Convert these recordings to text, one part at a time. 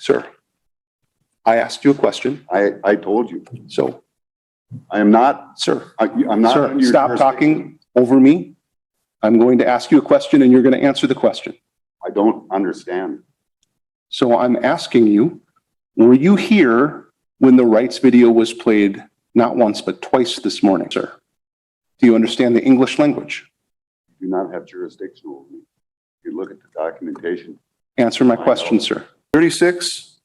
Sir, I asked you a question. I told you. So, I am not, sir, I'm not. sir, under your stop jurisdiction. talking over me. I'm going to ask you a question and you're going to answer the question. I don't understand. So I'm asking you, were you here when the rights video was played not once, but twice this morning, sir? Do you understand the English language? You do not have jurisdiction over me. If you look at the documentation. Answer my question, sir. 36,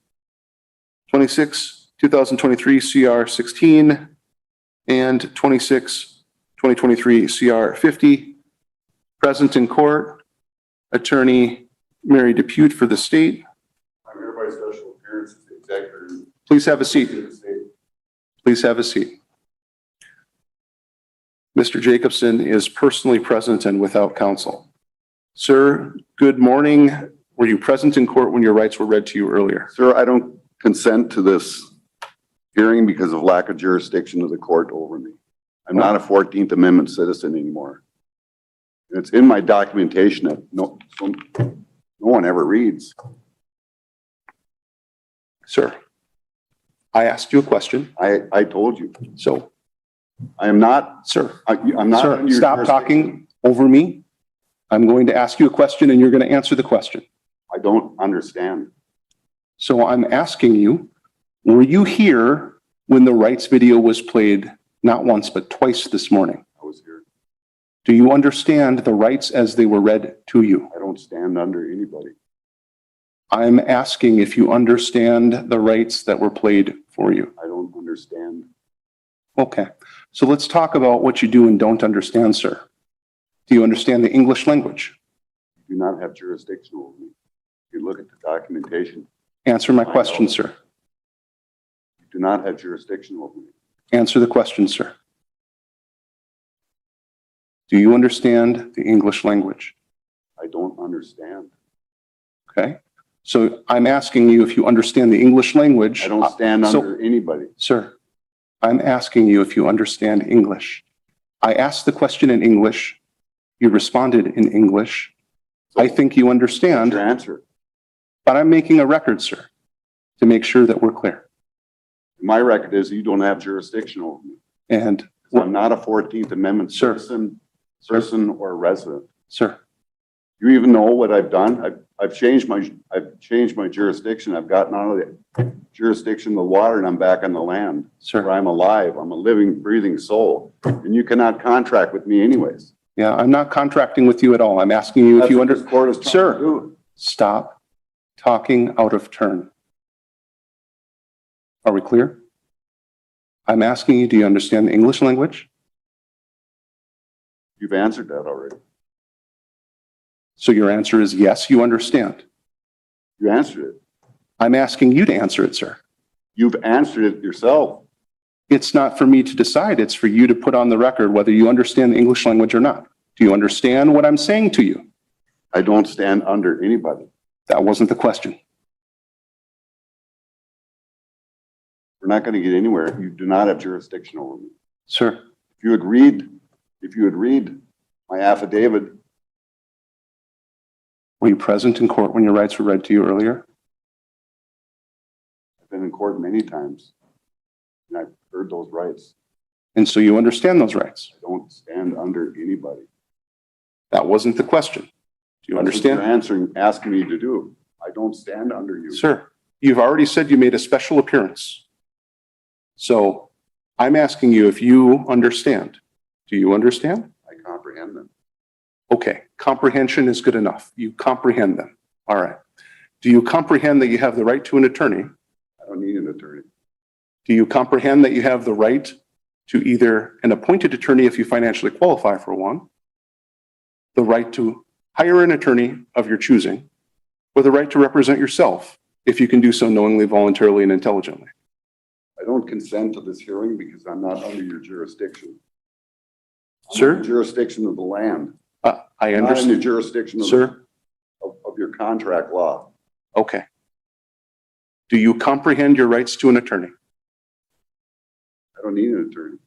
26, 2023 CR 16 and 26, 2023 CR 50. Present in court, Attorney Mary Depute for the state. I'm here by special appearance as the executor. Please have a seat. Please have a seat. Mr. Jacobson is personally present and without counsel. Sir, good morning. Were you present in court when your rights were read to you earlier? Sir, I don't consent to this hearing because of lack of jurisdiction of the court over me. I'm not a 14th Amendment citizen anymore. It's in my documentation that no one ever reads. Sir, I asked you a question. I told you. So, I am not, sir, I'm not. sir, under your stop jurisdiction. talking over me. I'm going to ask you a question and you're going to answer the question. I don't understand. So I'm asking you, were you here when the rights video was played not once, but twice this morning? I was here. Do you understand the rights as they were read to you? I don't stand under anybody. I'm asking if you understand the rights that were played for you. I don't understand. Okay, so let's talk about what you do and don't understand, sir. Do you understand the English language? You do not have jurisdiction over me. If you look at the documentation. Answer my question, sir. You do not have jurisdiction over me. Answer the question, sir. Do you understand the English language? I don't understand. Okay, so I'm asking you if you understand the English language. I don't stand under anybody. Sir, I'm asking you if you understand English. I asked the question in English. You responded in English. I think you understand. What's your answer? But I'm making a record, sir, to make sure that we're clear. My record is you don't have jurisdiction over me. And I'm not a 14th Amendment Sir. person or resident. sir, You even know what I've done? I've changed my jurisdiction. I've gotten out of the jurisdiction of the water and I'm back on the land. Where sir, I'm alive. I'm a living, breathing soul. And you cannot contract with me anyways. yeah, I'm not contracting with you at all. I'm asking you if you That's what this court is trying to Sir, do. stop talking out of turn. Are we clear? I'm asking you, do you understand the English language? You've answered that already. So your answer is yes, you understand. You answered it. I'm asking you to answer it, sir. You've answered it yourself. It's not for me to decide. It's for you to put on the record whether you understand the English language or not. Do you understand what I'm saying to you? I don't stand under anybody. That wasn't the question. We're not going to get anywhere. You do not have jurisdiction over me. Sir, If you would read my affidavit, were you present in court when your rights were read to you earlier? I've been in court many times and I've heard those rights. And so you understand those rights. I don't stand under anybody. That wasn't the question. Do you understand? You're asking me to do. I don't stand under you. Sir, you've already said you made a special appearance. So I'm asking you if you understand. Do you understand? I comprehend them. Okay, comprehension is good enough. You comprehend them. All right. Do you comprehend that you have the right to an attorney? I don't need an attorney. Do you comprehend that you have the right to either an appointed attorney if you financially qualify for one, the right to hire an attorney of your choosing, or the right to represent yourself if you can do so knowingly, voluntarily, and intelligently? I don't consent to this hearing because I'm not under your jurisdiction. I'm Sir? under the jurisdiction of the land. I Not in the understand. jurisdiction of, Sir? of your contract law. Okay. Do you comprehend your rights to an attorney? I don't need an attorney.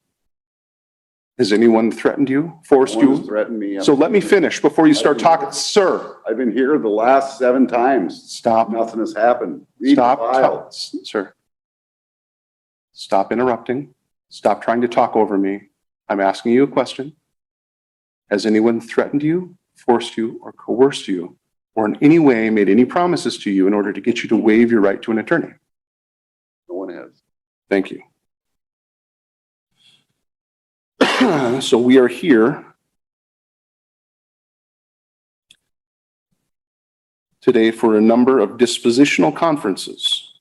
Has anyone threatened you, forced No one has you? threatened me. So let me finish before you start talking. Sir, I've been here the last 7 times. stop. Nothing has happened. Read the Stop, file. sir. Stop interrupting. Stop trying to talk over me. I'm asking you a question. Has anyone threatened you, forced you, or coerced you, or in any way made any promises to you in order to get you to waive your right to an attorney? No one has. Thank you. So we are here today for a number of dispositional conferences.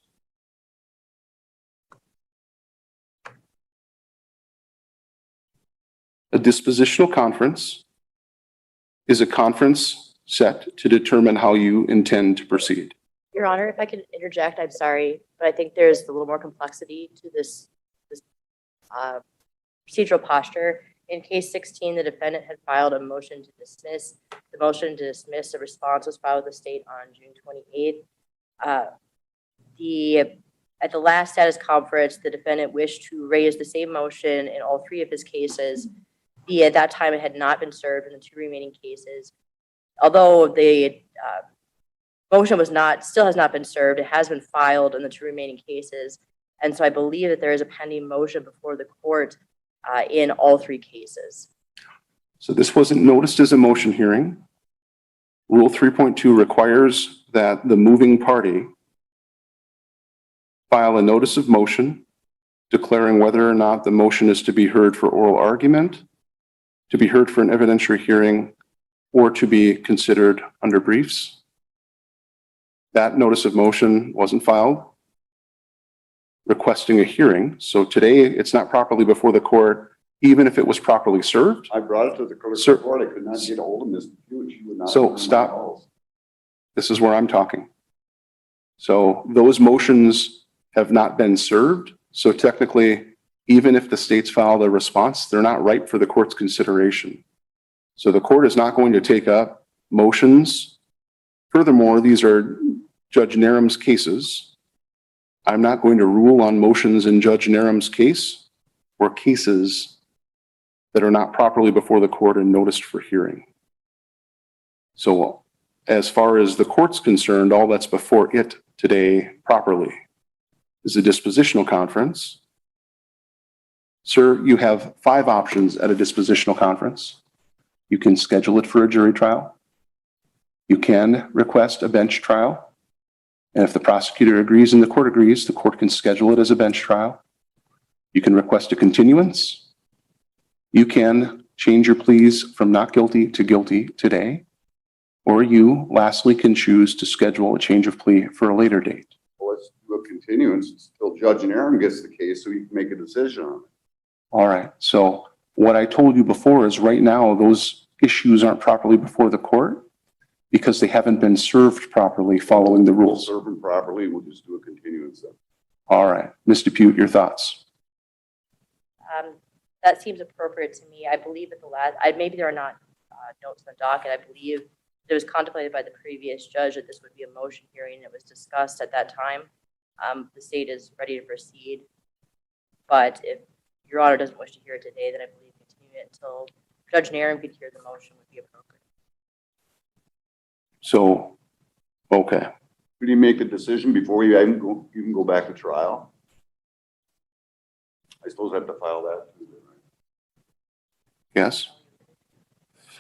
A dispositional conference is a conference set to determine how you intend to proceed. Your Honor, if I could interject, I'm sorry, but I think there's a little more complexity to this procedural posture. In case 16, the defendant had filed a motion to dismiss. The motion to dismiss, a response was filed with the state on June 28th. At the last status conference, the defendant wished to raise the same motion in all 3 of his cases. At that time, it had not been served in the 2 remaining cases. Although the motion still has not been served, it has been filed in the 2 remaining cases. And so I believe that there is a pending motion before the court in all 3 cases. So this wasn't noticed as a motion hearing. Rule 3.2 requires that the moving party file a notice of motion declaring whether or not the motion is to be heard for oral argument, to be heard for an evidentiary hearing, or to be considered under briefs. That notice of motion wasn't filed, requesting a hearing. So today it's not properly before the court, even if it was properly served. I brought it to the court. Sir, I could not get a hold of Ms. Pugh. She would not. So stop. This is where I'm talking. So those motions have not been served. So technically, even if the state's filed a response, they're not ripe for the court's consideration. So the court is not going to take up motions. Furthermore, these are Judge Naram's cases. I'm not going to rule on motions in Judge Naram's case or cases that are not properly before the court and noticed for hearing. So as far as the court's concerned, all that's before it today properly is a dispositional conference. Sir, you have 5 options at a dispositional conference. You can schedule it for a jury trial. You can request a bench trial. And if the prosecutor agrees and the court agrees, the court can schedule it as a bench trial. You can request a continuance. You can change your pleas from not guilty to guilty today. Or you, lastly, can choose to schedule a change of plea for a later date. Well, let's do a continuance until Judge Naram gets the case so he can make a decision on it. All right. So what I told you before is right now those issues aren't properly before the court because they haven't been served properly following the rules. We'll serve them properly. We'll just do a continuance then. All right. Ms. Depute, your thoughts? That seems appropriate to me. I believe at the last, maybe there are not notes on the docket. I believe it was contemplated by the previous judge that this would be a motion hearing. It was discussed at that time. The state is ready to proceed. But if Your Honor doesn't wish to hear it today, then I believe continue it until Judge Naram could hear the motion would be appropriate. So, okay. Could you make a decision before you even go back to trial? I suppose I have to file that. Yes.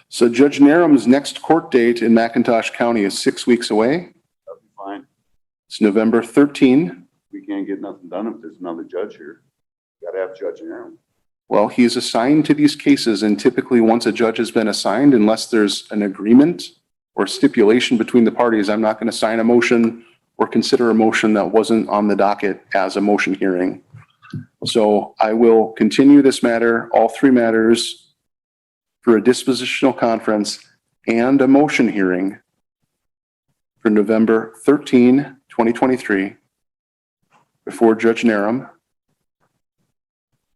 So Judge Naram's next court date in McIntosh County is 6 weeks away. That'll be fine. It's November 13. We can't get nothing done if there's another judge here. Got to have Judge Naram. Well, he's assigned to these cases, and typically once a judge has been assigned, unless there's an agreement or stipulation between the parties, I'm not going to sign a motion or consider a motion that wasn't on the docket as a motion hearing. So I will continue this matter, all 3 matters, for a dispositional conference and a motion hearing for November 13, 2023, before Judge Naram.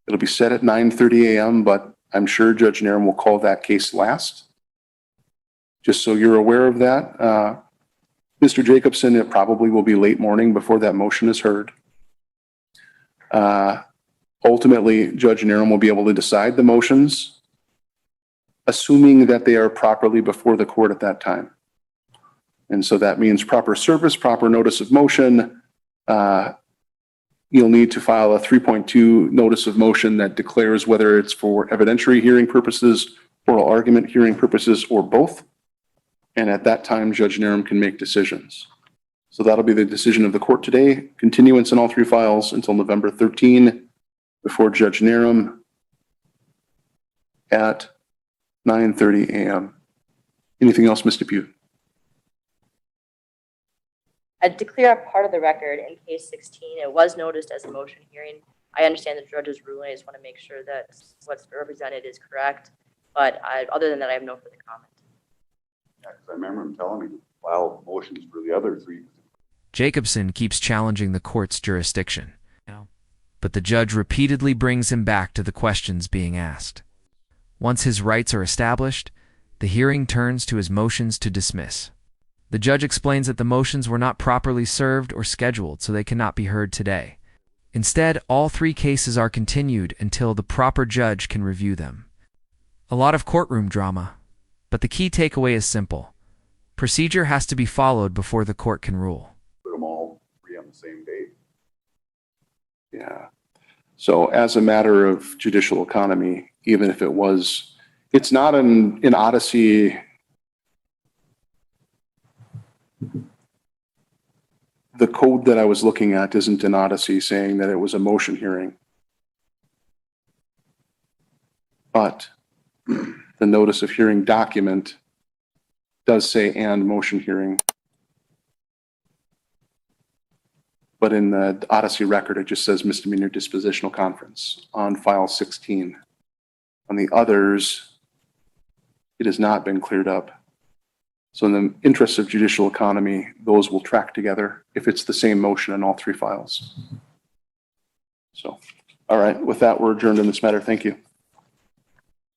It'll be set at 9:30 a.m., but I'm sure Judge Naram will call that case last. Just so you're aware of that. Mr. Jacobson, it probably will be late morning before that motion is heard. Ultimately, Judge Narum will be able to decide the motions, assuming that they are properly before the court at that time. And so that means proper service, proper notice of motion. You'll need to file a 3.2 notice of motion that declares whether it's for evidentiary hearing purposes, oral argument hearing purposes, or both. And at that time, Judge Narum can make decisions. So that'll be the decision of the court today. Continuance in all three files until November 13 before Judge Narum at 9:30 a.m. Anything else, Mr. Pugh? To clear up part of the record, in case 16, it was noticed as a motion hearing. I understand the judge's ruling. I just want to make sure that what's represented is correct. But other than that, I have no further comment. Yeah, 'cause I remember him telling me to file motions for the other three. Jacobson keeps challenging the court's jurisdiction, but the judge repeatedly brings him back to the questions being asked. Once his rights are established, the hearing turns to his motions to dismiss. The judge explains that the motions were not properly served or scheduled, so they cannot be heard today. Instead, all three cases are continued until the proper judge can review them. A lot of courtroom drama, but the key takeaway is simple. Procedure has to be followed before the court can rule. Put them all three on the same day. Yeah. So as a matter of judicial economy, even if it was, it's not an odyssey. The code that I was looking at isn't an odyssey saying that it was a motion hearing. But the notice of hearing document does say and motion hearing. But in the odyssey record, it just says misdemeanor dispositional conference on file 16. On the others, it has not been cleared up. So in the interest of judicial economy, those will track together if it's the same motion in all three files. So, all right, with that, we're adjourned in this matter. Thank you.